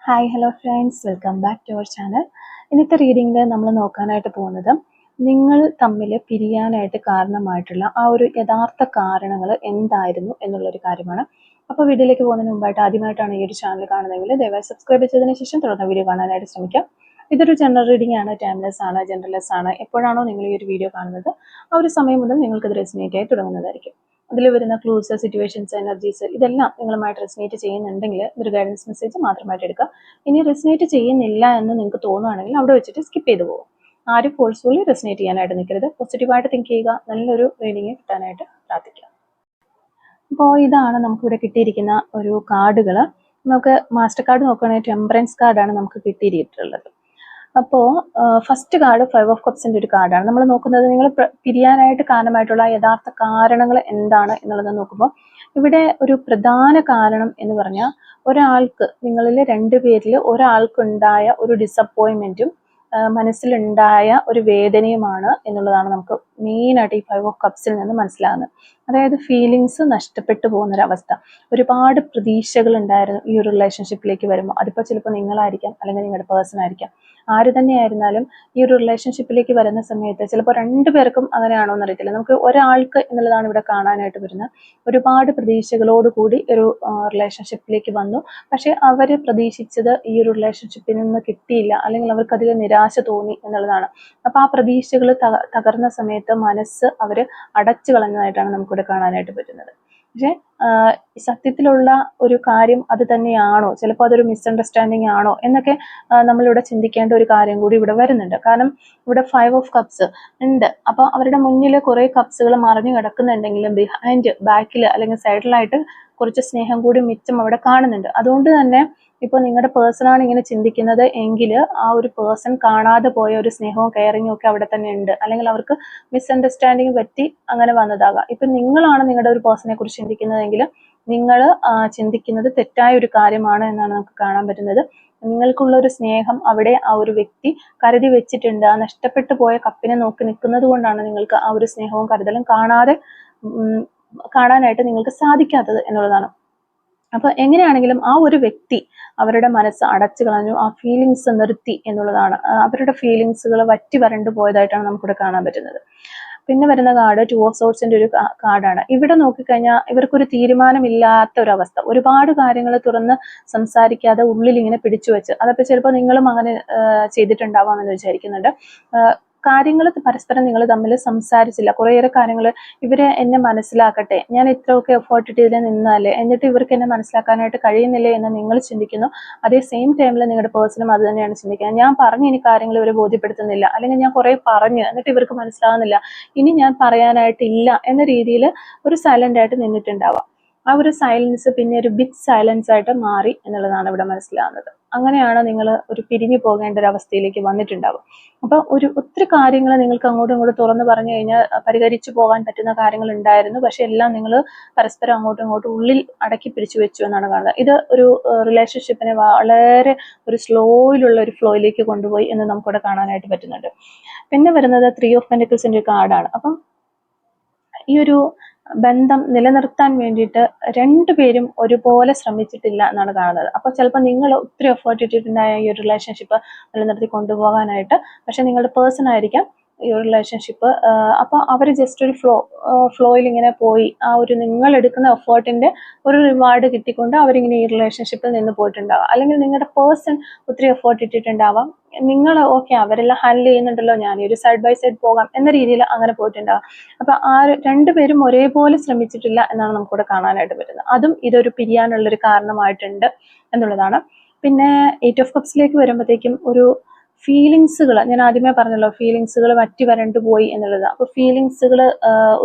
Hi hello friends, welcome back to our channel. ഇന്നത്തെ റീഡിങ്ങിൽ നമ്മൾ നോക്കാനായിട്ട് പോകുന്നത് നിങ്ങൾ തമ്മിൽ പിരിയാനായിട്ട് കാരണമായിട്ടുള്ള ആ ഒരു യഥാർത്ഥ കാരണങ്ങൾ എന്തായിരുന്നു എന്നുള്ളൊരു കാര്യമാണ്. അപ്പോൾ വീഡിയോയിലേക്ക് പോകുന്നതിന് മുമ്പായിട്ട് ആദ്യമായിട്ടാണ് ഈ ഒരു ചാനൽ കാണുന്നതെങ്കിൽ ദയവായി സബ്സ്ക്രൈബ് ചെയ്തതിന് ശേഷം തുടർന്ന് വീഡിയോ കാണാനായിട്ട് ശ്രമിക്കാം. ഇതൊരു ജനറൽ റീഡിംഗ് ആണ്, ടൈംലെസ് ആണ്, ജനറൽലെസ് ആണ്. എപ്പോഴാണോ നിങ്ങൾ ഈ ഒരു വീഡിയോ കാണുന്നത് ആ ഒരു സമയം മുതൽ നിങ്ങൾക്കത് റെസിനേറ്റ് ആയി തുടങ്ങുന്നതായിരിക്കും. അതിൽ വരുന്ന ക്ലൂസ്, സിറ്റുവേഷൻസ്, എനർജീസ് ഇതെല്ലാം നിങ്ങളുമായിട്ട് റെസിനേറ്റ് ചെയ്യുന്നുണ്ടെങ്കിൽ ഇതൊരു ഗൈഡൻസ് മെസ്സേജ് മാത്രമായിട്ട് എടുക്കുക. ഇനി റെസിനേറ്റ് ചെയ്യുന്നില്ല എന്ന് നിങ്ങൾക്ക് തോന്നുകയാണെങ്കിൽ അവിടെ വെച്ചിട്ട് സ്കിപ്പ് ചെയ്തു പോകും. ആരും ഫോഴ്സ്ഫുള്ളി റെസിനേറ്റ് ചെയ്യാനായിട്ട് നിൽക്കരുത്. പോസിറ്റീവായിട്ട് തിങ്ക് ചെയ്യുക, നല്ലൊരു റീഡിങ് കിട്ടാനായിട്ട് പ്രാർത്ഥിക്കുക. അപ്പോൾ ഇതാണ് നമുക്കിവിടെ കിട്ടിയിരിക്കുന്ന ഒരു കാർഡുകൾ. നമുക്ക് മാസ്റ്റർ കാർഡ് നോക്കുകയാണെങ്കിൽ ടെമ്പറൻസ് കാർഡാണ് നമുക്ക് കിട്ടിയിട്ടുള്ളത്. അപ്പോൾ ഫസ്റ്റ് കാർഡ് 5 ഓഫ് കപ്സിന്റെ ഒരു കാർഡാണ്. നമ്മൾ നോക്കുന്നത് നിങ്ങൾ പിരിയാനായിട്ട് കാരണമായിട്ടുള്ള യഥാർത്ഥ കാരണങ്ങൾ എന്താണ് എന്നുള്ളത് നോക്കുമ്പോൾ ഇവിടെ ഒരു പ്രധാന കാരണം എന്ന് പറഞ്ഞാൽ ഒരാൾക്ക്, നിങ്ങളിൽ രണ്ടുപേരിൽ ഒരാൾക്കുണ്ടായ ഒരു ഡിസപ്പോയിൻമെന്റും മനസ്സിലുണ്ടായ ഒരു വേദനയുമാണ് എന്നുള്ളതാണ് നമുക്ക് മെയിനായിട്ട് ഈ 5 ഓഫ് കപ്സിൽ നിന്ന് മനസ്സിലാകുന്നത്. അതായത് ഫീലിങ്സ് നഷ്ടപ്പെട്ടു പോകുന്നൊരവസ്ഥ. ഒരുപാട് പ്രതീക്ഷകൾ ഉണ്ടായിരുന്നു ഈ ഒരു റിലേഷൻഷിപ്പിലേക്ക് വരുമ്പോൾ. അതിപ്പോൾ ചിലപ്പോൾ നിങ്ങളായിരിക്കാം, അല്ലെങ്കിൽ നിങ്ങളുടെ പേഴ്സൺ ആയിരിക്കാം. ആര് തന്നെയായിരുന്നാലും ഈ ഒരു റിലേഷൻഷിപ്പിലേക്ക് വരുന്ന സമയത്ത് ചിലപ്പോൾ രണ്ടുപേർക്കും അങ്ങനെയാണോ എന്നറിയത്തില്ല. നമുക്ക് ഒരാൾക്ക് എന്നുള്ളതാണ് ഇവിടെ കാണാനായിട്ട് വരുന്നത്. ഒരുപാട് പ്രതീക്ഷകളോടുകൂടി ഒരു റിലേഷൻഷിപ്പിലേക്ക് വന്നു. പക്ഷെ അവർ പ്രതീക്ഷിച്ചത് ഈ ഒരു റിലേഷൻഷിപ്പിൽ നിന്ന് കിട്ടിയില്ല, അല്ലെങ്കിൽ അവർക്ക് അധികം നിരാശ തോന്നി എന്നുള്ളതാണ്. അപ്പൊ ആ പ്രതീക്ഷകൾ തകർന്ന സമയത്ത് മനസ്സ് അവർ അടച്ചു കളഞ്ഞതായിട്ടാണ് നമുക്കിവിടെ കാണാനായിട്ട് പറ്റുന്നത്. പക്ഷെ സത്യത്തിലുള്ള ഒരു കാര്യം അത് തന്നെയാണോ, ചിലപ്പോൾ അതൊരു മിസ്അണ്ടർസ്റ്റാൻഡിങ് ആണോ എന്നൊക്കെ നമ്മളിവിടെ ചിന്തിക്കേണ്ട ഒരു കാര്യം കൂടി ഇവിടെ വരുന്നുണ്ട്. കാരണം ഇവിടെ 5 ഓഫ് കപ്സ് ഉണ്ട്. അപ്പൊ അവരുടെ മുന്നിൽ കുറെ കപ്സുകൾ മറിഞ്ഞു കിടക്കുന്നുണ്ടെങ്കിലും ബിഹൈൻഡ്, ബാക്കിൽ അല്ലെങ്കിൽ സൈഡിലായിട്ട് കുറച്ച് സ്നേഹം കൂടി മിച്ചം അവിടെ കാണുന്നുണ്ട്. അതുകൊണ്ട് തന്നെ ഇപ്പോൾ നിങ്ങളുടെ പേഴ്സണാണ് ഇങ്ങനെ ചിന്തിക്കുന്നത് എങ്കിൽ ആ ഒരു പേഴ്സൺ കാണാതെ പോയ ഒരു സ്നേഹവും കെയറിങ്ങും ഒക്കെ അവിടെ തന്നെ ഉണ്ട്. അല്ലെങ്കിൽ അവർക്ക് മിസ്അണ്ടർസ്റ്റാൻഡിങ് പറ്റി അങ്ങനെ വന്നതാകാം. ഇപ്പൊ നിങ്ങളാണ് നിങ്ങളുടെ ഒരു പേഴ്സണെ കുറിച്ച് ചിന്തിക്കുന്നതെങ്കിൽ നിങ്ങൾ ചിന്തിക്കുന്നത് തെറ്റായ ഒരു കാര്യമാണ് എന്നാണ് നമുക്ക് കാണാൻ പറ്റുന്നത്. നിങ്ങൾക്കുള്ള ഒരു സ്നേഹം അവിടെ ആ ഒരു വ്യക്തി കരുതി വെച്ചിട്ടുണ്ട്. ആ നഷ്ടപ്പെട്ടു പോയ കപ്പിനെ നോക്കി നിൽക്കുന്നത് കൊണ്ടാണ് നിങ്ങൾക്ക് ആ ഒരു സ്നേഹവും കരുതലും കാണാനായിട്ട് നിങ്ങൾക്ക് സാധിക്കാത്തത് എന്നുള്ളതാണ്. അപ്പൊ എങ്ങനെയാണെങ്കിലും ആ ഒരു വ്യക്തി അവരുടെ മനസ്സ് അടച്ചു കളഞ്ഞു, ആ ഫീലിങ്സ് നിർത്തി എന്നുള്ളതാണ്. അവരുടെ ഫീലിങ്സുകൾ വറ്റി വരണ്ടു പോയതായിട്ടാണ് നമുക്കിവിടെ കാണാൻ പറ്റുന്നത്. പിന്നെ വരുന്ന കാർഡ് 2 ഓഫ് സോർട്സിന്റെ ഒരു കാർഡാണ്. ഇവിടെ നോക്കിക്കഴിഞ്ഞാൽ ഇവർക്കൊരു തീരുമാനമില്ലാത്ത ഒരു അവസ്ഥ. ഒരുപാട് കാര്യങ്ങൾ തുറന്ന് സംസാരിക്കാതെ ഉള്ളിൽ ഇങ്ങനെ പിടിച്ചു വെച്ച്, അതപ്പോൾ ചിലപ്പോൾ നിങ്ങളും അങ്ങനെ ചെയ്തിട്ടുണ്ടാവാമെന്ന് വിചാരിക്കുന്നുണ്ട്. കാര്യങ്ങൾ പരസ്പരം നിങ്ങൾ തമ്മിൽ സംസാരിച്ചില്ല. കുറേയേറെ കാര്യങ്ങൾ ഇവര് എന്നെ മനസ്സിലാക്കട്ടെ, ഞാൻ ഇത്രയൊക്കെ എഫേർട്ട് ഇട്ട് ഇതിൽ നിന്നല്ലേ, എന്നിട്ട് ഇവർക്ക് എന്നെ മനസ്സിലാക്കാനായിട്ട് കഴിയുന്നില്ലേ എന്ന് നിങ്ങൾ ചിന്തിക്കുന്നു. അതേ സെയിം ടൈമിൽ നിങ്ങളുടെ പേഴ്സണും അത് തന്നെയാണ് ചിന്തിക്കുന്നത്. ഞാൻ പറഞ്ഞ് ഇനി കാര്യങ്ങൾ ഇവരെ ബോധ്യപ്പെടുത്തുന്നില്ല, അല്ലെങ്കിൽ ഞാൻ കുറെ പറഞ്ഞ് എന്നിട്ട് ഇവർക്ക് മനസ്സിലാകുന്നില്ല, ഇനി ഞാൻ പറയാനായിട്ടില്ല എന്ന രീതിയിൽ ഒരു സൈലന്റ് ആയിട്ട് നിന്നിട്ടുണ്ടാവാം. ആ ഒരു സൈലൻസ് പിന്നെ ഒരു ബിഗ് സൈലൻസ് ആയിട്ട് മാറി എന്നുള്ളതാണ് ഇവിടെ മനസ്സിലാകുന്നത്. അങ്ങനെയാണ് നിങ്ങൾ ഒരു പിരിഞ്ഞു പോകേണ്ട ഒരു അവസ്ഥയിലേക്ക് വന്നിട്ടുണ്ടാവുക. അപ്പൊ ഒത്തിരി കാര്യങ്ങൾ നിങ്ങൾക്ക് അങ്ങോട്ടും ഇങ്ങോട്ടും തുറന്നു പറഞ്ഞു കഴിഞ്ഞാൽ പരിഹരിച്ചു പോകാൻ പറ്റുന്ന കാര്യങ്ങൾ ഉണ്ടായിരുന്നു. പക്ഷെ എല്ലാം നിങ്ങൾ പരസ്പരം അങ്ങോട്ടും ഇങ്ങോട്ടും ഉള്ളിൽ അടക്കി പിടിച്ചു വെച്ചു എന്നാണ് കാണുന്നത്. ഇത് ഒരു റിലേഷൻഷിപ്പിനെ വളരെ ഒരു സ്ലോയിലുള്ള ഒരു ഫ്ലോയിലേക്ക് കൊണ്ടുപോയി എന്ന് നമുക്കിവിടെ കാണാനായിട്ട് പറ്റുന്നുണ്ട്. പിന്നെ വരുന്നത് 3 ഓഫ് പെന്റിക്കിൾസിന്റെ ഒരു കാർഡാണ്. അപ്പം ഈ ഒരു ബന്ധം നിലനിർത്താൻ വേണ്ടിയിട്ട് രണ്ടുപേരും ഒരുപോലെ ശ്രമിച്ചിട്ടില്ല എന്നാണ് കാണുന്നത്. അപ്പൊ ചിലപ്പോൾ നിങ്ങൾ ഒത്തിരി എഫേർട്ട് ഇട്ടിട്ടുണ്ടായ ഈ ഒരു റിലേഷൻഷിപ്പ് നിലനിർത്തി കൊണ്ടുപോകാനായിട്ട്, പക്ഷെ നിങ്ങളുടെ പേഴ്സൺ ആയിരിക്കാം ഈ ഒരു റിലേഷൻഷിപ്പ്. അപ്പൊ അവർ ജസ്റ്റ് ഒരു ഫ്ലോയിൽ ഇങ്ങനെ പോയി, ആ ഒരു നിങ്ങൾ എടുക്കുന്ന എഫേർട്ടിന്റെ ഒരു റിവാർഡ് കിട്ടിക്കൊണ്ട് അവരിങ്ങനെ ഈ റിലേഷൻഷിപ്പിൽ നിന്ന് പോയിട്ടുണ്ടാവാം. അല്ലെങ്കിൽ നിങ്ങളുടെ പേഴ്സൺ ഒത്തിരി എഫേർട്ട് ഇട്ടിട്ടുണ്ടാവാം, നിങ്ങൾ ഓക്കെ അവരെല്ലാം ഹാൻഡിൽ ചെയ്യുന്നുണ്ടല്ലോ, ഞാൻ ഒരു സൈഡ് ബൈ സൈഡ് പോകാം എന്ന രീതിയിൽ അങ്ങനെ പോയിട്ടുണ്ടാവാം. അപ്പൊ ആ രണ്ടുപേരും ഒരേപോലെ ശ്രമിച്ചിട്ടില്ല എന്നാണ് നമുക്കിവിടെ കാണാനായിട്ട് പറ്റുന്നത്. അതും ഇതൊരു പിരിയാനുള്ളൊരു കാരണമായിട്ടുണ്ട് എന്നുള്ളതാണ്. പിന്നെ 8 ഓഫ് കപ്സിലേക്ക് വരുമ്പോഴത്തേക്കും ഒരു ഫീലിങ്സുകൾ, ഞാൻ ആദ്യമേ പറഞ്ഞല്ലോ ഫീലിങ്സുകൾ വറ്റി വരണ്ടു പോയി എന്നുള്ളത്. അപ്പൊ ഫീലിങ്സുകൾ,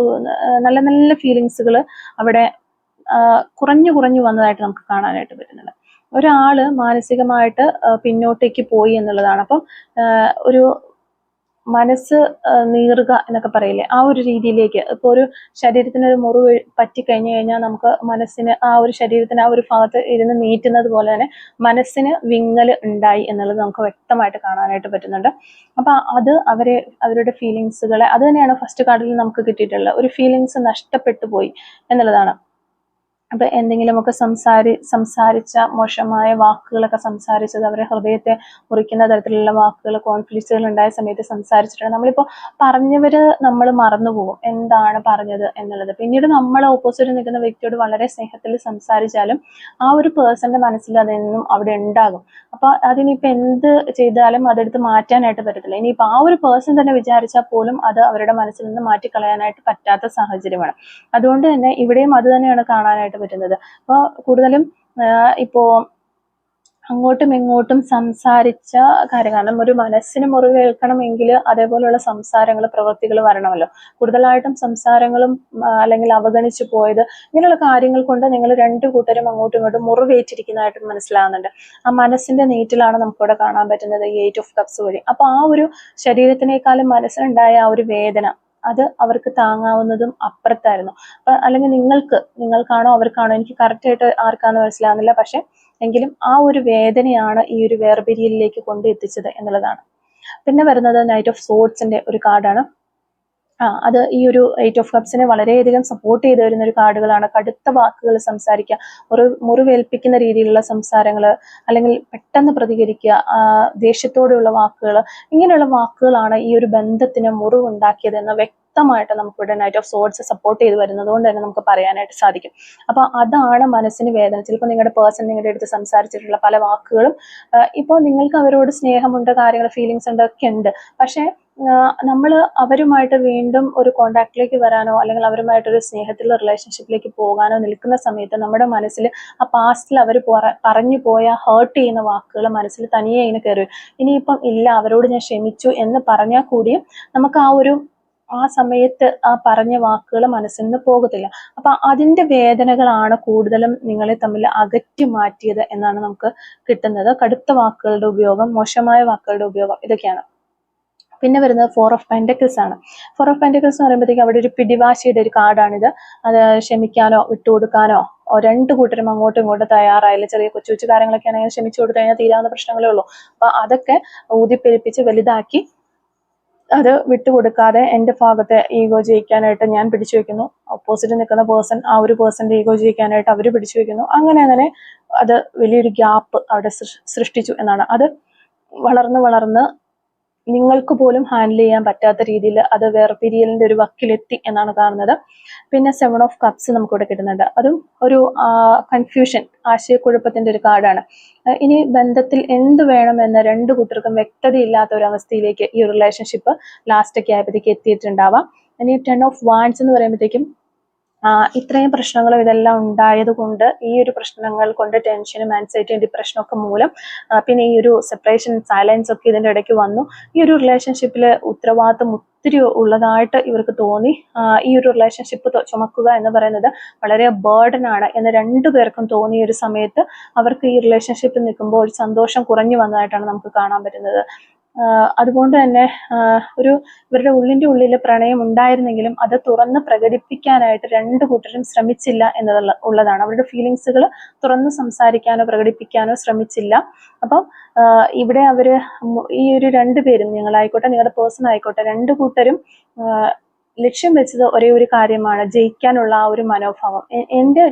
നല്ല നല്ല ഫീലിങ്സുകൾ അവിടെ കുറഞ്ഞു കുറഞ്ഞു വന്നതായിട്ട് നമുക്ക് കാണാനായിട്ട് പറ്റുന്നുണ്ട്. ഒരാള് മാനസികമായിട്ട് പിന്നോട്ടേക്ക് പോയി എന്നുള്ളതാണ്. അപ്പം ഒരു മനസ്സ് നീറുക എന്നൊക്കെ പറയില്ലേ, ആ ഒരു രീതിയിലേക്ക്. ഇപ്പൊ ഒരു ശരീരത്തിന് ഒരു മുറിവ് പറ്റിക്കഴിഞ്ഞു കഴിഞ്ഞാൽ നമുക്ക് മനസ്സിന് ആ ഒരു ശരീരത്തിന് ആ ഒരു ഭാഗത്ത് ഇരുന്ന് നീറ്റുന്നത് പോലെ തന്നെ മനസ്സിന് വിങ്ങൽ ഉണ്ടായി എന്നുള്ളത് നമുക്ക് വ്യക്തമായിട്ട് കാണാനായിട്ട് പറ്റുന്നുണ്ട്. അപ്പൊ അത് അവരുടെ ഫീലിങ്സുകളെ, അത് തന്നെയാണ് ഫസ്റ്റ് കാർഡിൽ നമുക്ക് കിട്ടിയിട്ടുള്ളത്. ഒരു ഫീലിങ്സ് നഷ്ടപ്പെട്ടു പോയി എന്നുള്ളതാണ്. അപ്പൊ എന്തെങ്കിലുമൊക്കെ സംസാരിച്ച മോശമായ വാക്കുകളൊക്കെ സംസാരിച്ചത്, അവരെ ഹൃദയത്തെ മുറിക്കുന്ന തരത്തിലുള്ള വാക്കുകൾ, കോൺഫ്ലിക്റ്റുകൾ ഉണ്ടായ സമയത്ത് സംസാരിച്ചിട്ടുണ്ട്. നമ്മളിപ്പോൾ പറഞ്ഞവര് നമ്മൾ മറന്നുപോകും എന്താണ് പറഞ്ഞത് എന്നുള്ളത്. പിന്നീട് നമ്മൾ ഓപ്പോസിറ്റ് നിൽക്കുന്ന വ്യക്തിയോട് വളരെ സ്നേഹത്തിൽ സംസാരിച്ചാലും ആ ഒരു പേഴ്സന്റെ മനസ്സിൽ അതെന്നും അവിടെ ഉണ്ടാകും. അപ്പൊ അതിനിപ്പോ എന്ത് ചെയ്താലും അതെടുത്ത് മാറ്റാനായിട്ട് പറ്റത്തില്ല. ഇനിയിപ്പോ ആ ഒരു പേഴ്സൺ തന്നെ വിചാരിച്ചാൽ പോലും അത് അവരുടെ മനസ്സിൽ നിന്ന് മാറ്റിക്കളയാനായിട്ട് പറ്റാത്ത സാഹചര്യമാണ്. അതുകൊണ്ട് തന്നെ ഇവിടെയും അത് തന്നെയാണ് കാണാനായിട്ട് പറ്റുന്നത്. അപ്പോൾ കൂടുതലും ഇപ്പോ അങ്ങോട്ടും ഇങ്ങോട്ടും സംസാരിച്ച കാര്യം, കാരണം ഒരു മനസ്സിന് മുറിവേൽക്കണമെങ്കിൽ അതേപോലെയുള്ള സംസാരങ്ങൾ, പ്രവൃത്തികൾ വരണമല്ലോ. കൂടുതലായിട്ടും സംസാരങ്ങളും അല്ലെങ്കിൽ അവഗണിച്ചു പോയത്, ഇങ്ങനെയുള്ള കാര്യങ്ങൾ കൊണ്ട് നിങ്ങൾ രണ്ടു കൂട്ടരും അങ്ങോട്ടും ഇങ്ങോട്ടും മുറിവേറ്റിരിക്കുന്നതായിട്ട് മനസ്സിലാകുന്നുണ്ട്. ആ മനസ്സിന്റെ നീറ്റിലാണ് നമുക്കിവിടെ കാണാൻ പറ്റുന്നത് ഈ 8 ഓഫ് കപ്സ് വഴി. അപ്പൊ ആ ഒരു ശരീരത്തിനേക്കാളും മനസ്സിനുണ്ടായ ആ ഒരു വേദന, അത് അവർക്ക് താങ്ങാവുന്നതും അപ്പുറത്തായിരുന്നു. അപ്പൊ അല്ലെങ്കിൽ നിങ്ങൾക്കാണോ അവർക്കാണോ, എനിക്ക് കറക്റ്റ് ആയിട്ട് ആർക്കാന്ന് മനസ്സിലാവുന്നില്ല. പക്ഷെ എങ്കിലും ആ ഒരു വേദനയാണ് ഈ ഒരു വേർപിരിയലിലേക്ക് കൊണ്ട് എത്തിച്ചത് എന്നുള്ളതാണ്. പിന്നെ വരുന്നത് നൈറ്റ് ഓഫ് സോർഡ്സിന്റെ ഒരു കാർഡാണ്. അത് ഈ ഒരു 8 ഓഫ് കപ്സിനെ വളരെയധികം സപ്പോർട്ട് ചെയ്തു വരുന്ന ഒരു കാർഡുകളാണ്. കടുത്ത വാക്കുകൾ സംസാരിക്കുക, മുറിവേൽപ്പിക്കുന്ന രീതിയിലുള്ള സംസാരങ്ങൾ, അല്ലെങ്കിൽ പെട്ടെന്ന് പ്രതികരിക്കുക, ദേഷ്യത്തോടെയുള്ള വാക്കുകൾ, ഇങ്ങനെയുള്ള വാക്കുകളാണ് ഈ ഒരു ബന്ധത്തിന് മുറിവുണ്ടാക്കിയത് എന്ന വ്യക്തമായിട്ട് നമുക്കിവിടെ നൈറ്റ് ഓഫ് സോർഡ്സ് സപ്പോർട്ട് ചെയ്ത് വരുന്നത് കൊണ്ട് തന്നെ നമുക്ക് പറയാനായിട്ട് സാധിക്കും. അപ്പൊ അതാണ് മനസ്സിന് വേദന. ചിലപ്പോൾ നിങ്ങളുടെ പേഴ്സൺ നിങ്ങളുടെ അടുത്ത് സംസാരിച്ചിട്ടുള്ള പല വാക്കുകളും ഇപ്പോൾ നിങ്ങൾക്ക് അവരോട് സ്നേഹമുണ്ട്, കാര്യങ്ങൾ, ഫീലിങ്സ് ഉണ്ട്, ഒക്കെ ഉണ്ട്. പക്ഷെ നമ്മൾ അവരുമായിട്ട് വീണ്ടും ഒരു കോണ്ടാക്റ്റിലേക്ക് വരാനോ അല്ലെങ്കിൽ അവരുമായിട്ടൊരു സ്നേഹത്തിലുള്ള റിലേഷൻഷിപ്പിലേക്ക് പോകാനോ നിൽക്കുന്ന സമയത്ത് നമ്മുടെ മനസ്സിൽ ആ പാസ്റ്റിൽ അവർ പറഞ്ഞു പോയ ഹേർട്ട് ചെയ്യുന്ന വാക്കുകൾ മനസ്സിൽ തനിയെ ഇങ്ങനെ കയറി. ഇനിയിപ്പം ഇല്ല, അവരോട് ഞാൻ ക്ഷമിച്ചു എന്ന് പറഞ്ഞാൽ കൂടിയും നമുക്ക് ആ സമയത്ത് ആ പറഞ്ഞ വാക്കുകൾ മനസ്സിൽ നിന്ന് പോകത്തില്ല. അപ്പൊ അതിന്റെ വേദനകളാണ് കൂടുതലും നിങ്ങളെ തമ്മിൽ അകറ്റി മാറ്റിയത് എന്നാണ് നമുക്ക് കിട്ടുന്നത്. കടുത്ത വാക്കുകളുടെ ഉപയോഗം, മോശമായ വാക്കുകളുടെ ഉപയോഗം, ഇതൊക്കെയാണ്. പിന്നെ വരുന്നത് 4 ഓഫ് പെന്റക്കിൾസ് ആണ്. 4 ഓഫ് പെന്റക്കിൾസ് എന്ന് പറയുമ്പോഴത്തേക്ക് അവിടെ ഒരു പിടിവാശിയുടെ ഒരു കാർഡാണിത്. അത് ക്ഷമിക്കാനോ വിട്ടുകൊടുക്കാനോ രണ്ടു കൂട്ടരും അങ്ങോട്ടും ഇങ്ങോട്ടും തയ്യാറായില്ല. ചെറിയ കൊച്ചു കൊച്ചു കാര്യങ്ങളൊക്കെ ആണെങ്കിൽ ക്ഷമിച്ചു കൊടുത്തു കഴിഞ്ഞാൽ തീരാവുന്ന പ്രശ്നങ്ങളേ ഉള്ളൂ. അപ്പൊ അതൊക്കെ ഊതിപ്പെരുപ്പിച്ച് വലുതാക്കി അത് വിട്ടുകൊടുക്കാതെ എൻ്റെ ഭാഗത്തെ ഈഗോ ജയിക്കാനായിട്ട് ഞാൻ പിടിച്ചു വെക്കുന്നു, ഓപ്പോസിറ്റ് നിൽക്കുന്ന പേഴ്സൺ ആ ഒരു പേഴ്സന്റെ ഈഗോ ജയിക്കാനായിട്ട് അവർ പിടിച്ചു വെക്കുന്നു. അങ്ങനെ അത് വലിയൊരു ഗ്യാപ്പ് അവിടെ സൃഷ്ടിച്ചു എന്നാണ്. അത് വളർന്ന് നിങ്ങൾക്ക് പോലും ഹാൻഡിൽ ചെയ്യാൻ പറ്റാത്ത രീതിയിൽ അത് വേർപിരിയലിന്റെ ഒരു വക്കിലെത്തി എന്നാണ് കാണുന്നത്. പിന്നെ 7 ഓഫ് കപ്സ് നമുക്കിവിടെ കിട്ടുന്നുണ്ട്. അതും ഒരു കൺഫ്യൂഷൻ, ആശയക്കുഴപ്പത്തിന്റെ ഒരു കാർഡാണ്. ഇനി ബന്ധത്തിൽ എന്ത് വേണമെന്ന് രണ്ടു കൂട്ടർക്കും വ്യക്തതയില്ലാത്ത ഒരു അവസ്ഥയിലേക്ക് ഈ ഒരു റിലേഷൻഷിപ്പ് ലാസ്റ്റൊക്കെ ആയപ്പോഴത്തേക്ക് എത്തിയിട്ടുണ്ടാവാം. ഇനി 10 ഓഫ് വാൻഡ്സ് എന്ന് പറയുമ്പോഴത്തേക്കും ഇത്രയും പ്രശ്നങ്ങളും ഇതെല്ലാം ഉണ്ടായത് കൊണ്ട്, ഈ ഒരു പ്രശ്നങ്ങൾ കൊണ്ട് ടെൻഷനും ആൻസൈറ്റിയും ഡിപ്രഷനും ഒക്കെ മൂലം, പിന്നെ ഈ ഒരു സെപ്പറേഷൻ, സൈലൻസ് ഒക്കെ ഇതിൻ്റെ ഇടയ്ക്ക് വന്നു. ഈ ഒരു റിലേഷൻഷിപ്പിൽ ഉത്തരവാദിത്വം ഒത്തിരി ഉള്ളതായിട്ട് ഇവർക്ക് തോന്നി. ഈ ഒരു റിലേഷൻഷിപ്പ് ചുമക്കുക എന്ന് പറയുന്നത് വളരെ ബേർഡൻ ആണ് എന്ന് രണ്ടുപേർക്കും തോന്നിയ ഒരു സമയത്ത് അവർക്ക് ഈ റിലേഷൻഷിപ്പിൽ നിൽക്കുമ്പോൾ ഒരു സന്തോഷം കുറഞ്ഞു വന്നതായിട്ടാണ് നമുക്ക് കാണാൻ പറ്റുന്നത്. അതുകൊണ്ട് തന്നെ ഇവരുടെ ഉള്ളിൽ പ്രണയം ഉണ്ടായിരുന്നെങ്കിലും അത് തുറന്ന് പ്രകടിപ്പിക്കാനായിട്ട് രണ്ടു കൂട്ടരും ശ്രമിച്ചില്ല ഉള്ളതാണ്. അവരുടെ ഫീലിങ്സുകൾ തുറന്ന് സംസാരിക്കാനോ പ്രകടിപ്പിക്കാനോ ശ്രമിച്ചില്ല. അപ്പം ഇവിടെ അവര് ഈ ഒരു രണ്ടുപേരും, നിങ്ങളായിക്കോട്ടെ നിങ്ങളുടെ പേഴ്സൺ ആയിക്കോട്ടെ, രണ്ടു കൂട്ടരും ലക്ഷ്യം വെച്ചത് ഒരേ ഒരു കാര്യമാണ്, ജയിക്കാനുള്ള ആ ഒരു മനോഭാവം.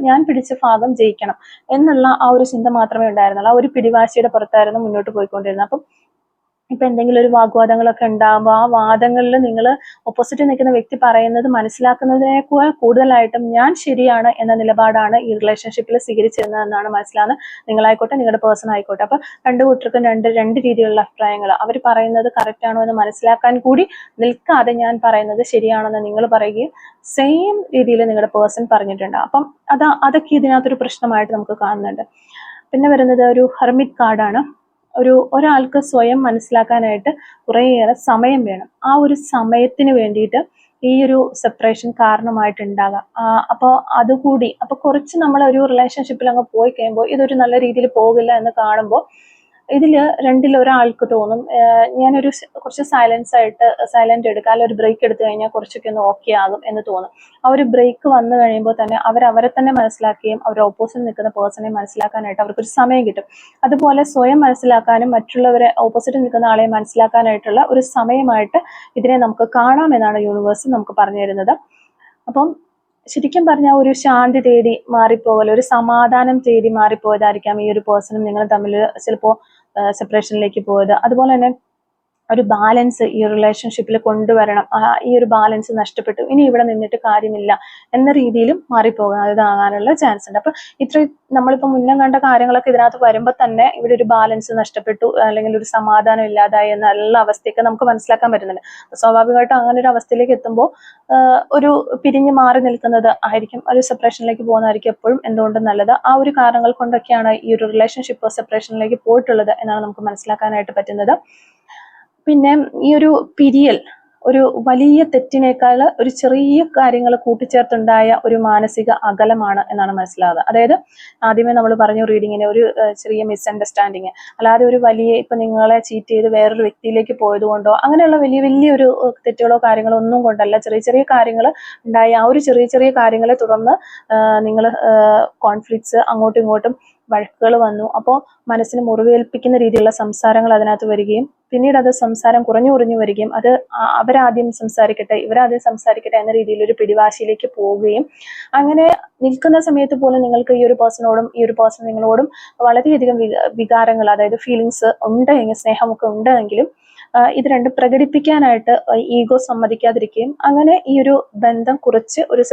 ഞാൻ പിടിച്ച ഭാഗം ജയിക്കണം എന്നുള്ള ആ ഒരു ചിന്ത മാത്രമേ ഉണ്ടായിരുന്നുള്ളൂ. ആ ഒരു പിടിവാശിയുടെ പുറത്തായിരുന്നു മുന്നോട്ട് പോയിക്കൊണ്ടിരുന്നത്. അപ്പം ഇപ്പൊ എന്തെങ്കിലും ഒരു വാഗ്വാദങ്ങളൊക്കെ ഉണ്ടാകുമ്പോൾ ആ വാദങ്ങളിൽ നിങ്ങൾ ഓപ്പോസിറ്റ് നിൽക്കുന്ന വ്യക്തി പറയുന്നത് മനസ്സിലാക്കുന്നതിനേക്കാൾ കൂടുതലായിട്ടും ഞാൻ ശരിയാണ് എന്ന നിലപാടാണ് ഈ റിലേഷൻഷിപ്പിൽ സ്വീകരിച്ചിരുന്നതെന്നാണ് മനസ്സിലാകുന്നത്. നിങ്ങളായിക്കോട്ടെ നിങ്ങളുടെ പേഴ്സൺ ആയിക്കോട്ടെ. അപ്പൊ രണ്ടു കൂട്ടർക്കും രണ്ട് രീതിയിലുള്ള അഭിപ്രായങ്ങൾ, അവർ പറയുന്നത് കറക്റ്റ് ആണോ എന്ന് മനസ്സിലാക്കാൻ കൂടി നിൽക്കാതെ ഞാൻ പറയുന്നത് ശരിയാണെന്ന് നിങ്ങൾ പറയുകയും സെയിം രീതിയിൽ നിങ്ങളുടെ പേഴ്സൺ പറഞ്ഞിട്ടുണ്ട്. അപ്പം അതൊക്കെ ഇതിനകത്തൊരു പ്രശ്നമായിട്ട് നമുക്ക് കാണുന്നുണ്ട്. പിന്നെ വരുന്നത് ഒരു ഹെർമിറ്റ് കാർഡാണ്. ഒരാൾക്ക് സ്വയം മനസ്സിലാക്കാനായിട്ട് കുറേയേറെ സമയം വേണം. ആ ഒരു സമയത്തിന് വേണ്ടിയിട്ട് ഈ ഒരു സെപ്പറേഷൻ കാരണമായിട്ടുണ്ടാകാം. അപ്പോൾ അതുകൂടി കുറച്ച് നമ്മൾ ഒരു റിലേഷൻഷിപ്പിൽ അങ്ങ് പോയി കഴിയുമ്പോൾ ഇതൊരു നല്ല രീതിയിൽ പോകില്ല എന്ന് കാണുമ്പോൾ രണ്ടിൽ ഒരാൾക്ക് തോന്നും ഞാനൊരു കുറച്ച് സൈലന്റ് എടുക്കുക, അല്ലെങ്കിൽ ഒരു ബ്രേക്ക് എടുത്തു കഴിഞ്ഞാൽ കുറച്ചൊക്കെ ഒന്ന് ഓക്കെ ആകും എന്ന് തോന്നും. ആ ഒരു ബ്രേക്ക് വന്നു കഴിയുമ്പോൾ തന്നെ അവരെ തന്നെ മനസ്സിലാക്കുകയും അവർ ഓപ്പോസിറ്റ് നിൽക്കുന്ന പേഴ്സണെ മനസ്സിലാക്കാനായിട്ട് അവർക്കൊരു സമയം കിട്ടും. അതുപോലെ സ്വയം മനസ്സിലാക്കാനും മറ്റുള്ളവരെ, ഓപ്പോസിറ്റ് നിൽക്കുന്ന ആളെ മനസ്സിലാക്കാനായിട്ടുള്ള ഒരു സമയമായിട്ട് ഇതിനെ നമുക്ക് കാണാമെന്നാണ് യൂണിവേഴ്സ് നമുക്ക് പറഞ്ഞു തരുന്നത്. അപ്പം ശരിക്കും പറഞ്ഞാൽ ഒരു ശാന്തി തേടി മാറിപ്പോകൽ, ഒരു സമാധാനം തേടി മാറിപ്പോയതായിരിക്കാം ഈ ഒരു പേഴ്സണും നിങ്ങൾ തമ്മിൽ ചിലപ്പോൾ സെപ്പറേഷനിലേക്ക് പോയത്. അതുപോലെ തന്നെ ഒരു ബാലൻസ് ഈ റിലേഷൻഷിപ്പിൽ കൊണ്ടുവരണം. ഈ ഒരു ബാലൻസ് നഷ്ടപ്പെട്ടു, ഇനി ഇവിടെ നിന്നിട്ട് കാര്യമില്ല എന്ന രീതിയിലും മാറിപ്പോകാനാകാനുള്ള ചാൻസ് ഉണ്ട്. അപ്പൊ ഇത്രയും നമ്മളിപ്പോൾ മുന്നേ കണ്ട കാര്യങ്ങളൊക്കെ ഇതിനകത്ത് വരുമ്പോൾ തന്നെ ഇവിടെ ഒരു ബാലൻസ് നഷ്ടപ്പെട്ടു, അല്ലെങ്കിൽ ഒരു സമാധാനം ഇല്ലാതായി എന്നുള്ള അവസ്ഥയൊക്കെ നമുക്ക് മനസ്സിലാക്കാൻ പറ്റുന്നുണ്ട്. സ്വാഭാവികമായിട്ടും അങ്ങനെ ഒരു അവസ്ഥയിലേക്ക് എത്തുമ്പോൾ ഒരു പിരിഞ്ഞു മാറി നിൽക്കുന്നത് ആയിരിക്കും, ഒരു സെപ്പറേഷനിലേക്ക് പോകുന്നതായിരിക്കും എപ്പോഴും എന്തുകൊണ്ടും നല്ലത്. ആ ഒരു കാരണങ്ങൾ കൊണ്ടൊക്കെയാണ് ഈ ഒരു റിലേഷൻഷിപ്പ് സെപ്പറേഷനിലേക്ക് പോയിട്ടുള്ളത് എന്നാണ് നമുക്ക് മനസ്സിലാക്കാനായിട്ട് പറ്റുന്നത്. പിന്നെ ഈ ഒരു പിരിയൽ ഒരു വലിയ തെറ്റിനേക്കാൾ ഒരു ചെറിയ കാര്യങ്ങൾ കൂട്ടിച്ചേർത്തുണ്ടായ ഒരു മാനസിക അകലമാണ് എന്നാണ് മനസ്സിലാവുക. അതായത് ആദ്യമേ നമ്മൾ പറഞ്ഞു റീഡിങ്ങിന് ഒരു ചെറിയ മിസ്അണ്ടർസ്റ്റാൻഡിങ്, അല്ലാതെ ഒരു വലിയ ഇപ്പൊ നിങ്ങളെ ചീറ്റ് ചെയ്ത് വേറൊരു വ്യക്തിയിലേക്ക് പോയത് കൊണ്ടോ അങ്ങനെയുള്ള വലിയൊരു തെറ്റുകളോ കാര്യങ്ങളോ ഒന്നും കൊണ്ടല്ല, ചെറിയ ചെറിയ കാര്യങ്ങൾ ഉണ്ടായ ആ ഒരു ചെറിയ ചെറിയ കാര്യങ്ങളെ തുടർന്ന് നിങ്ങൾ കോൺഫ്ലിക്ട്സ്, അങ്ങോട്ടും ഇങ്ങോട്ടും വഴക്കുകൾ വന്നു. അപ്പോൾ മനസ്സിന് മുറിവേൽപ്പിക്കുന്ന രീതിയിലുള്ള സംസാരങ്ങൾ അതിനകത്ത് വരികയും പിന്നീട് അത് സംസാരം കുറഞ്ഞു വരികയും അത് അവരാദ്യം സംസാരിക്കട്ടെ ഇവരാദ്യം സംസാരിക്കട്ടെ എന്ന രീതിയിൽ ഒരു പിടിവാശിയിലേക്ക് പോവുകയും അങ്ങനെ നിൽക്കുന്ന സമയത്ത് പോലും നിങ്ങൾക്ക് ഈ ഒരു പേഴ്സണോടും ഈ ഒരു പേഴ്സൺ നിങ്ങളോടും വളരെയധികം വികാരങ്ങൾ, അതായത് ഫീലിങ്സ് ഉണ്ടെങ്കിൽ, സ്നേഹമൊക്കെ ഉണ്ടെങ്കിലും ഇത് രണ്ടും പ്രകടിപ്പിക്കാനായിട്ട് ഈഗോ സമ്മതിക്കാതിരിക്കുകയും അങ്ങനെ ഈ ഒരു ബന്ധം കുറച്ച് ഒരു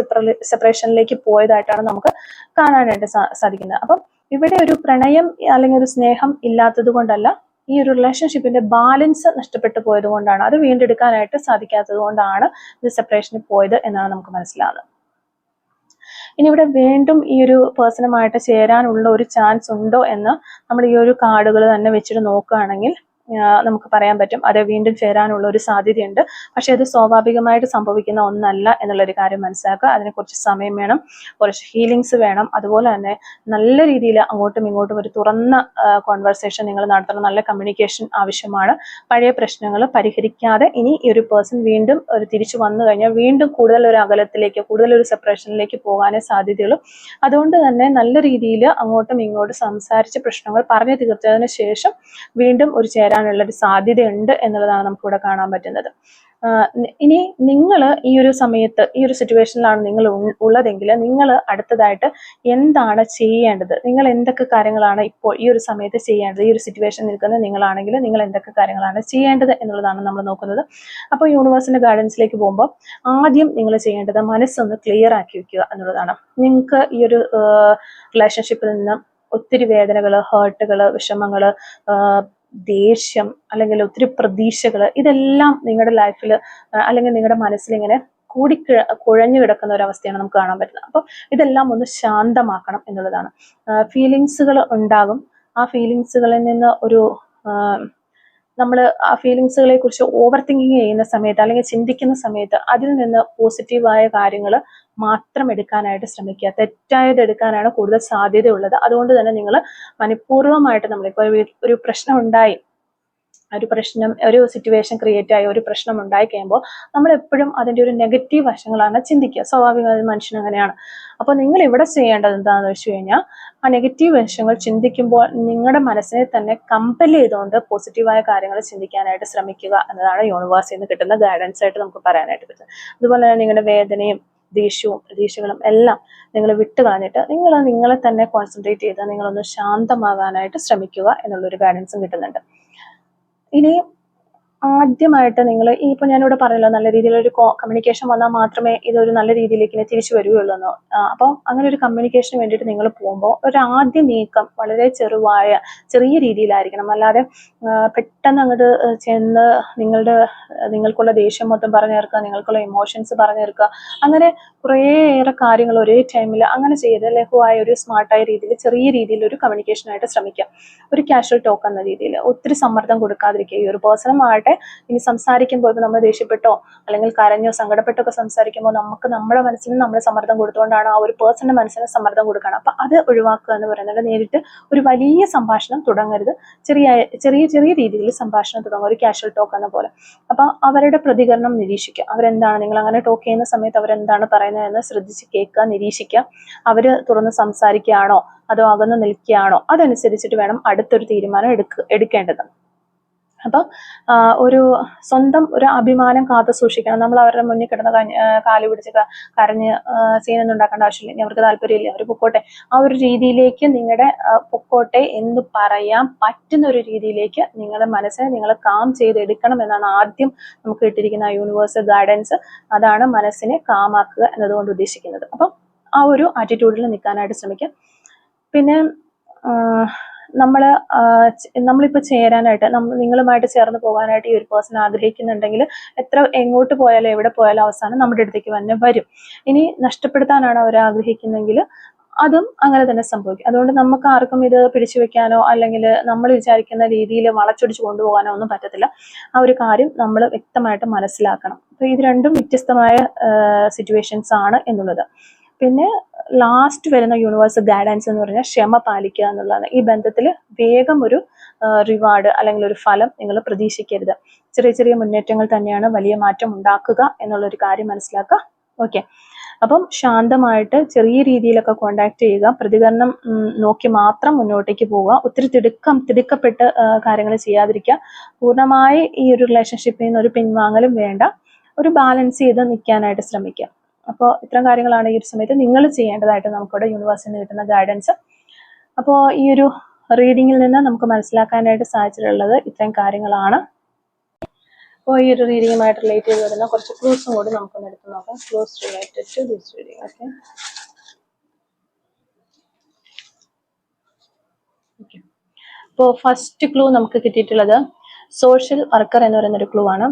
സെപ്പറേഷനിലേക്ക് പോയതായിട്ടാണ് നമുക്ക് കാണാനായിട്ട് സാധിക്കുന്നത്. അപ്പം ഇവിടെ ഒരു പ്രണയം അല്ലെങ്കിൽ ഒരു സ്നേഹം ഇല്ലാത്തത് കൊണ്ടല്ല, ഈ ഒരു റിലേഷൻഷിപ്പിന്റെ ബാലൻസ് നഷ്ടപ്പെട്ടു പോയത് കൊണ്ടാണ്, അത് വീണ്ടെടുക്കാനായിട്ട് സാധിക്കാത്തത് കൊണ്ടാണ് ഇത് സെപ്പറേഷനിൽ പോയത് എന്നാണ് നമുക്ക് മനസ്സിലാകുന്നത്. ഇനി ഇവിടെ വീണ്ടും ഈ ഒരു പേഴ്സണുമായിട്ട് ചേരാനുള്ള ഒരു ചാൻസ് ഉണ്ടോ എന്ന് നമ്മൾ ഈ ഒരു കാർഡുകൾ തന്നെ വെച്ചിട്ട് നോക്കുകയാണെങ്കിൽ നമുക്ക് പറയാൻ പറ്റും. അത് വീണ്ടും ചേരാനുള്ള ഒരു സാധ്യതയുണ്ട്. പക്ഷെ അത് സ്വാഭാവികമായിട്ട് സംഭവിക്കുന്ന ഒന്നല്ല എന്നുള്ളൊരു കാര്യം മനസ്സിലാക്കുക. അതിന് കുറച്ച് സമയം വേണം, കുറച്ച് ഹീലിങ്സ് വേണം. അതുപോലെ തന്നെ നല്ല രീതിയിൽ അങ്ങോട്ടും ഇങ്ങോട്ടും ഒരു തുറന്ന കോൺവെർസേഷൻ നിങ്ങൾ നടത്തണം. നല്ല കമ്മ്യൂണിക്കേഷൻ ആവശ്യമാണ്. പഴയ പ്രശ്നങ്ങൾ പരിഹരിക്കാതെ ഇനി ഈ ഒരു പേഴ്സൺ വീണ്ടും ഒരു തിരിച്ചു വന്നു കഴിഞ്ഞാൽ വീണ്ടും കൂടുതൽ ഒരു അകലത്തിലേക്ക്, കൂടുതൽ ഒരു സെപ്പറേഷനിലേക്ക് പോകാനേ സാധ്യതയുള്ളൂ. അതുകൊണ്ട് തന്നെ നല്ല രീതിയിൽ അങ്ങോട്ടും ഇങ്ങോട്ടും സംസാരിച്ച് പ്രശ്നങ്ങൾ പറഞ്ഞു തീർത്തതിന് ശേഷം വീണ്ടും ഒരു ഒരു സാധ്യതയുണ്ട് എന്നുള്ളതാണ് നമുക്കിവിടെ കാണാൻ പറ്റുന്നത്. ഇനി നിങ്ങൾ ഈ ഒരു സമയത്ത് ഈ ഒരു സിറ്റുവേഷനിലാണ് നിങ്ങൾ ഉള്ളതെങ്കിൽ നിങ്ങൾ അടുത്തതായിട്ട് എന്താണ് ചെയ്യേണ്ടത്, നിങ്ങൾ എന്തൊക്കെ കാര്യങ്ങളാണ് ഇപ്പോൾ ഈ ഒരു സമയത്ത് ചെയ്യേണ്ടത്, ഈ ഒരു സിറ്റുവേഷൻ നിൽക്കുന്ന നിങ്ങളാണെങ്കിൽ നിങ്ങൾ എന്തൊക്കെ കാര്യങ്ങളാണ് ചെയ്യേണ്ടത് എന്നുള്ളതാണ് നമ്മൾ നോക്കുന്നത്. അപ്പോൾ യൂണിവേഴ്സിന്റെ ഗൈഡൻസിലേക്ക് പോകുമ്പോൾ ആദ്യം നിങ്ങൾ ചെയ്യേണ്ടത് മനസ്സൊന്ന് ക്ലിയർ ആക്കി വെക്കുക എന്നുള്ളതാണ്. നിങ്ങൾക്ക് ഈ ഒരു റിലേഷൻഷിപ്പിൽ നിന്ന് ഒത്തിരി വേദനകൾ, ഹേർട്ടുകൾ, വിഷമങ്ങൾ, ദേഷ്യം അല്ലെങ്കിൽ ഒത്തിരി പ്രതീക്ഷകൾ, ഇതെല്ലാം നിങ്ങളുടെ ലൈഫിൽ അല്ലെങ്കിൽ നിങ്ങളുടെ മനസ്സിൽ ഇങ്ങനെ കുഴഞ്ഞു കിടക്കുന്ന ഒരു അവസ്ഥയാണ് നമുക്ക് കാണാൻ പറ്റുന്നത്. അപ്പോൾ ഇതെല്ലാം ഒന്ന് ശാന്തമാക്കണം എന്നുള്ളതാണ്. ഫീലിങ്സുകൾ ഉണ്ടാകും. ആ ഫീലിങ്സുകളിൽ നിന്ന് ഒരു നമ്മൾ ആ ഫീലിങ്സുകളെ കുറിച്ച് ഓവർ തിങ്കിങ് ചെയ്യുന്ന സമയത്ത് അല്ലെങ്കിൽ ചിന്തിക്കുന്ന സമയത്ത് അതിൽ നിന്ന് പോസിറ്റീവായ കാര്യങ്ങൾ മാത്രം എടുക്കാനായിട്ട് ശ്രമിക്കുക. തെറ്റായത് എടുക്കാനാണ് കൂടുതൽ സാധ്യതയുള്ളത്. അതുകൊണ്ട് തന്നെ നിങ്ങൾ മനഃപൂർവ്വമായിട്ട് നമ്മളിപ്പോൾ ഒരു പ്രശ്നം ഉണ്ടായി, ഒരു സിറ്റുവേഷൻ ക്രിയേറ്റ് ആയി, ഒരു പ്രശ്നം ഉണ്ടായി കഴിയുമ്പോൾ നമ്മൾ എപ്പോഴും അതിൻ്റെ ഒരു നെഗറ്റീവ് വശങ്ങളാണ് ചിന്തിക്കുക. സ്വാഭാവികമായി മനുഷ്യൻ അങ്ങനെയാണ്. അപ്പോൾ നിങ്ങൾ ഇവിടെ ചെയ്യേണ്ടത് എന്താണെന്ന് വെച്ച് കഴിഞ്ഞാൽ ആ നെഗറ്റീവ് വശങ്ങൾ ചിന്തിക്കുമ്പോൾ നിങ്ങളുടെ മനസ്സിനെ തന്നെ കമ്പൽ ചെയ്തുകൊണ്ട് പോസിറ്റീവായ കാര്യങ്ങൾ ചിന്തിക്കാനായിട്ട് ശ്രമിക്കുക എന്നതാണ് യൂണിവേഴ്സിൽ നിന്ന് കിട്ടുന്ന ഗൈഡൻസ് ആയിട്ട് നമുക്ക് പറയാനായിട്ട് പറ്റും. അതുപോലെ തന്നെ നിങ്ങളുടെ വേദനയും ദേഷ്യവും പ്രതീക്ഷകളും എല്ലാം നിങ്ങൾ വിട്ട് കളഞ്ഞിട്ട് നിങ്ങളെ തന്നെ കോൺസെൻട്രേറ്റ് ചെയ്ത് നിങ്ങളൊന്ന് ശാന്തമാകാനായിട്ട് ശ്രമിക്കുക എന്നുള്ളൊരു ഗൈഡൻസും കിട്ടുന്നുണ്ട്. ഇനി ആദ്യമായിട്ട് നിങ്ങൾ ഇപ്പൊ ഞാനിവിടെ പറയല്ലോ നല്ല രീതിയിലൊരു കമ്മ്യൂണിക്കേഷൻ വന്നാൽ മാത്രമേ ഇതൊരു നല്ല രീതിയിലേക്ക് തിരിച്ചു വരികയുള്ളൂ എന്നോ. അപ്പം അങ്ങനെ ഒരു കമ്മ്യൂണിക്കേഷന് വേണ്ടിയിട്ട് നിങ്ങൾ പോകുമ്പോൾ ഒരു ആദ്യ നീക്കം വളരെ ചെറിയ രീതിയിലായിരിക്കണം. അല്ലാതെ പെട്ടെന്ന് അങ്ങോട്ട് ചെന്ന് നിങ്ങൾക്കുള്ള ദേഷ്യം മൊത്തം പറഞ്ഞു തീർക്കുക, നിങ്ങൾക്കുള്ള ഇമോഷൻസ് പറഞ്ഞു തീർക്കുക, അങ്ങനെ കുറേയേറെ കാര്യങ്ങൾ ഒരേ ടൈമിൽ അങ്ങനെ ചെയ്ത് ലഘുവായ ഒരു സ്മാർട്ടായ രീതിയിൽ ചെറിയ രീതിയിൽ ഒരു കമ്മ്യൂണിക്കേഷനായിട്ട് ശ്രമിക്കുക. ഒരു കാഷ്വൽ ടോക്ക് എന്ന രീതിയിൽ ഒത്തിരി സമ്മർദ്ദം കൊടുക്കാതിരിക്കുക. ഈ ഒരു പേഴ്സണുമായിട്ട് ഇനി സംസാരിക്കുമ്പോൾ ഇപ്പൊ നമ്മൾ ദേഷ്യപ്പെട്ടോ അല്ലെങ്കിൽ കരഞ്ഞോ സങ്കടപ്പെട്ടോ ഒക്കെ സംസാരിക്കുമ്പോൾ നമ്മുടെ മനസ്സിന് നമ്മൾ സമ്മർദ്ദം കൊടുത്തുകൊണ്ടാണ് ആ ഒരു പേഴ്സണിന്റെ മനസ്സിന് സമ്മർദ്ദം കൊടുക്കണം. അപ്പൊ അത് ഒഴിവാക്കുക എന്ന് പറയുന്നത് നേരിട്ട് ഒരു വലിയ സംഭാഷണം തുടങ്ങരുത്. ചെറിയ രീതിയിൽ സംഭാഷണം തുടങ്ങുക, ഒരു കാഷ്വൽ ടോക്ക് എന്ന പോലെ. അപ്പൊ അവരുടെ പ്രതികരണം നിരീക്ഷിക്കുക. അവരെന്താണ്, നിങ്ങൾ അങ്ങനെ ടോക്ക് ചെയ്യുന്ന സമയത്ത് അവരെന്താണ് പറയുന്നത് എന്ന് ശ്രദ്ധിച്ച് കേൾക്കുക, നിരീക്ഷിക്കുക. അവര് തുറന്ന് സംസാരിക്കുകയാണോ അതോ അകന്ന് നിൽക്കുകയാണോ, അതനുസരിച്ചിട്ട് വേണം അടുത്തൊരു തീരുമാനം എടുക്കേണ്ടത്. അപ്പം ഒരു സ്വന്തം ഒരു അഭിമാനം കാത്തു സൂക്ഷിക്കണം. നമ്മൾ അവരുടെ മുന്നിൽ കിടന്ന് കാല് പിടിച്ച് കരഞ്ഞ് സീനൊന്നും ഉണ്ടാക്കേണ്ട ആവശ്യമില്ല. ഇനി അവർക്ക് താല്പര്യമില്ല, അവർ പൊക്കോട്ടെ, ആ ഒരു രീതിയിലേക്ക് നിങ്ങളുടെ പൊക്കോട്ടെ എന്ന് പറയാൻ പറ്റുന്ന ഒരു രീതിയിലേക്ക് നിങ്ങളുടെ മനസ്സിനെ നിങ്ങൾ കാം ചെയ്തെടുക്കണം എന്നാണ് ആദ്യം നമുക്ക് കിട്ടിയിരിക്കുന്ന യൂണിവേഴ്സൽ ഗൈഡൻസ്. അതാണ് മനസ്സിനെ കാമാക്കുക എന്നതുകൊണ്ട് ഉദ്ദേശിക്കുന്നത്. അപ്പം ആ ഒരു ആറ്റിറ്റ്യൂഡിൽ നിൽക്കാനായിട്ട് ശ്രമിക്കാം. പിന്നെ നമ്മളിപ്പോൾ ചേരാനായിട്ട് നിങ്ങളുമായിട്ട് ചേർന്ന് പോകാനായിട്ട് ഈ ഒരു പേഴ്സൺ ആഗ്രഹിക്കുന്നുണ്ടെങ്കിൽ എങ്ങോട്ട് പോയാലും എവിടെ പോയാലും അവസാനം നമ്മുടെ അടുത്തേക്ക് തന്നെ വരും. ഇനി നഷ്ടപ്പെടുത്താനാണ് അവർ ആഗ്രഹിക്കുന്നെങ്കിൽ അതും അങ്ങനെ തന്നെ സംഭവിക്കും. അതുകൊണ്ട് നമുക്ക് ആർക്കും ഇത് പിടിച്ചു വെക്കാനോ അല്ലെങ്കിൽ നമ്മൾ വിചാരിക്കുന്ന രീതിയിൽ വളച്ചൊടിച്ച് കൊണ്ടുപോകാനോ ഒന്നും പറ്റത്തില്ല. ആ ഒരു കാര്യം നമ്മൾ വ്യക്തമായിട്ട് മനസ്സിലാക്കണം. അപ്പോൾ ഇത് രണ്ടും വ്യത്യസ്തമായ സിറ്റുവേഷൻസ് ആണ് എന്നുള്ളത്. പിന്നെ ലാസ്റ്റ് വരുന്ന യൂണിവേഴ്സൽ ഗൈഡൻസ് എന്ന് പറഞ്ഞാൽ ക്ഷമ പാലിക്കുക എന്നുള്ളതാണ്. ഈ ബന്ധത്തിൽ വേഗം ഒരു റിവാർഡ് അല്ലെങ്കിൽ ഒരു ഫലം നിങ്ങൾ പ്രതീക്ഷിക്കരുത്. ചെറിയ ചെറിയ മുന്നേറ്റങ്ങൾ തന്നെയാണ് വലിയ മാറ്റം ഉണ്ടാക്കുക എന്നുള്ളൊരു കാര്യം മനസ്സിലാക്കുക. ഓക്കെ, അപ്പം ശാന്തമായിട്ട് ചെറിയ രീതിയിലൊക്കെ കോണ്ടാക്ട് ചെയ്യുക. പ്രതികരണം നോക്കി മാത്രം മുന്നോട്ടേക്ക് പോവുക. ഒത്തിരി തിടുക്കപ്പെട്ട് കാര്യങ്ങൾ ചെയ്യാതിരിക്കുക. പൂർണ്ണമായി ഈ ഒരു റിലേഷൻഷിപ്പിൽ നിന്ന് ഒരു പിൻവാങ്ങലും വേണ്ട. ഒരു ബാലൻസ് ചെയ്ത് നിൽക്കാനായിട്ട് ശ്രമിക്കുക. അപ്പോൾ ഇത്തരം കാര്യങ്ങളാണ് ഈ ഒരു സമയത്ത് നിങ്ങൾ ചെയ്യേണ്ടതായിട്ട് നമുക്കിവിടെ യൂണിവേഴ്സിൽ നിന്ന് കിട്ടുന്ന ഗൈഡൻസ്. അപ്പോൾ ഈ ഒരു റീഡിങ്ങിൽ നിന്ന് നമുക്ക് മനസ്സിലാക്കാനായിട്ട് സാധിച്ചിട്ടുള്ളത് ഇത്രയും കാര്യങ്ങളാണ്. അപ്പോൾ ഈ ഒരു റീഡിങ്ങുമായിട്ട് റിലേറ്റ് ചെയ്ത് വരുന്ന കുറച്ച് ക്ലൂസും കൂടി നമുക്കൊന്ന് എടുത്ത് നോക്കാം. Clues related to this reading. Okay, അപ്പോൾ ഫസ്റ്റ് ക്ലൂ നമുക്ക് കിട്ടിയിട്ടുള്ളത് സോഷ്യൽ വർക്കർ എന്ന് പറയുന്നൊരു ക്ലൂ ആണ്.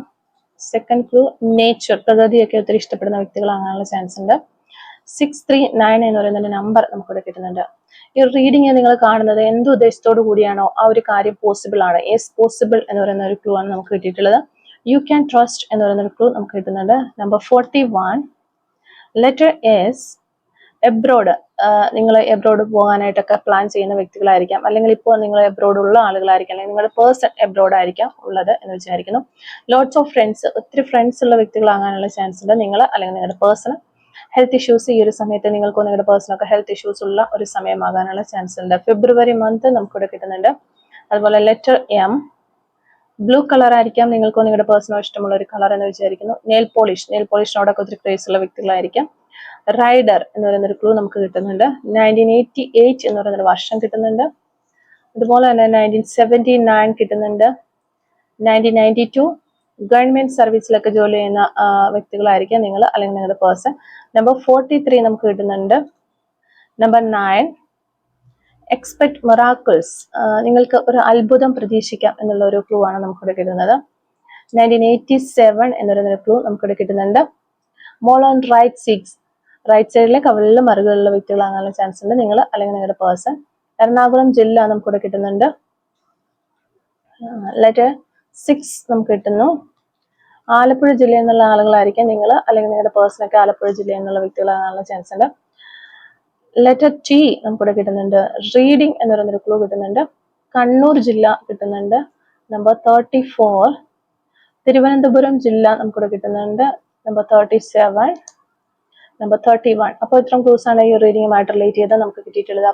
സെക്കൻഡ് ക്ലൂ നേച്ചർ, പ്രകൃതിയൊക്കെ ഒത്തിരി ഇഷ്ടപ്പെടുന്ന വ്യക്തികളാകാനുള്ള ചാൻസ് ഉണ്ട്. 639 എന്ന് പറയുന്ന നമ്പർ നമുക്കിവിടെ കിട്ടുന്നുണ്ട്. ഈ റീഡിങ് നിങ്ങൾ കാണുന്നത് എന്ത് ഉദ്ദേശത്തോടു കൂടിയാണോ ആ ഒരു കാര്യം പോസിബിൾ ആണ്. യെസ്, പോസിബിൾ എന്ന് പറയുന്ന ഒരു ക്ലൂ ആണ് നമുക്ക് കിട്ടിയിട്ടുള്ളത്. യു ക്യാൻ ട്രസ്റ്റ് എന്ന് പറയുന്ന ഒരു ക്ലൂ നമുക്ക് കിട്ടുന്നുണ്ട്. Number 41, letter S, abroad. നിങ്ങൾ എബ്രോഡ് പോകാനായിട്ടൊക്കെ പ്ലാൻ ചെയ്യുന്ന വ്യക്തികളായിരിക്കാം, അല്ലെങ്കിൽ ഇപ്പോൾ നിങ്ങൾ എബ്രോഡ് ഉള്ള ആളുകളായിരിക്കാം, അല്ലെങ്കിൽ നിങ്ങളുടെ പേഴ്സൺ എബ്രോഡ് ആയിരിക്കാം ഉള്ളത് എന്ന് വിചാരിക്കുന്നു. ലോട്ട്സ് ഓഫ് ഫ്രണ്ട്സ്, ഒത്തിരി ഫ്രണ്ട്സ് ഉള്ള വ്യക്തികളാകാനുള്ള ചാൻസ് ഉണ്ട്. നിങ്ങൾ അല്ലെങ്കിൽ നിങ്ങളുടെ പേഴ്സൺ ഹെൽത്ത് ഇഷ്യൂസ്, ഈ ഒരു സമയത്ത് നിങ്ങൾക്കോ നിങ്ങളുടെ പേഴ്സണൊക്കെ ഹെൽത്ത് ഇഷ്യൂസ് ഉള്ള ഒരു സമയമാകാനുള്ള ചാൻസ് ഉണ്ട്. ഫെബ്രുവരി മന്ത് നമുക്കിവിടെ കിട്ടുന്നുണ്ട്. അതുപോലെ ലെറ്റർ എം, ബ്ലൂ കളർ ആയിരിക്കാം നിങ്ങൾക്കോ നിങ്ങളുടെ പേഴ്സണോ ഇഷ്ടമുള്ള ഒരു കളർ എന്ന് വിചാരിക്കുന്നു. നെയിൽ പോളിഷിനോടൊക്കെ ഒത്തിരി ക്രേസ് ഉള്ള വ്യക്തികളായിരിക്കാം. റൈഡർ എന്ന് പറയുന്നൊരു ക്ലൂ നമുക്ക് കിട്ടുന്നുണ്ട്. 1988 എന്ന് പറയുന്നൊരു വർഷം കിട്ടുന്നുണ്ട്. അതുപോലെ തന്നെ 1979 കിട്ടുന്നുണ്ട്. 1992 ഗവൺമെന്റ് സർവീസിലൊക്കെ ജോലി ചെയ്യുന്ന വ്യക്തികളായിരിക്കാം നിങ്ങൾ അല്ലെങ്കിൽ നിങ്ങളുടെ പേഴ്സൺ. നമ്പർ 43 നമുക്ക് കിട്ടുന്നുണ്ട്. നമ്പർ 9, എക്സ്പെക്ട് മിറാക്കിൾസ്, നിങ്ങൾക്ക് ഒരു അത്ഭുതം പ്രതീക്ഷിക്കാം എന്നുള്ള ഒരു ക്ലൂ ആണ് നമുക്കിവിടെ കിട്ടുന്നത്. 1987 എന്ന് പറയുന്നൊരു ക്ലൂ നമുക്കിവിടെ കിട്ടുന്നുണ്ട്. മോൾ ഓൺ റൈറ്റ് സൈഡിലെ കവിളിലെ മറുകളിലുള്ള വ്യക്തികളാകാനുള്ള ചാൻസ് ഉണ്ട്, നിങ്ങൾ അല്ലെങ്കിൽ നിങ്ങളുടെ പേഴ്സൺ. എറണാകുളം ജില്ല നമുക്കിവിടെ കിട്ടുന്നുണ്ട്. ലെറ്റർ 6 നമുക്ക് കിട്ടുന്നു. ആലപ്പുഴ ജില്ലയിൽ നിന്നുള്ള ആളുകളായിരിക്കാം നിങ്ങൾ അല്ലെങ്കിൽ നിങ്ങളുടെ പേഴ്സണൊക്കെ ആലപ്പുഴ ജില്ലയിൽ നിന്നുള്ള വ്യക്തികളാകാനുള്ള ചാൻസ് ഉണ്ട്. ലെറ്റർ ടി നമുക്കിവിടെ കിട്ടുന്നുണ്ട്. റീഡിംഗ് എന്ന് പറയുന്നൊരു ക്ലൂ കിട്ടുന്നുണ്ട്. കണ്ണൂർ ജില്ല കിട്ടുന്നുണ്ട്. നമ്പർ 34, തിരുവനന്തപുരം ജില്ല നമുക്കിവിടെ കിട്ടുന്നുണ്ട്. Number 37, number 31. അപ്പോൾ ഇത്രയും ക്ലൂസ് ആണ് ഈ റീഡിങ്ങുമായിട്ട് റിലേറ്റ് ചെയ്ത് നമുക്ക് കിട്ടിയിട്ടുള്ളത്.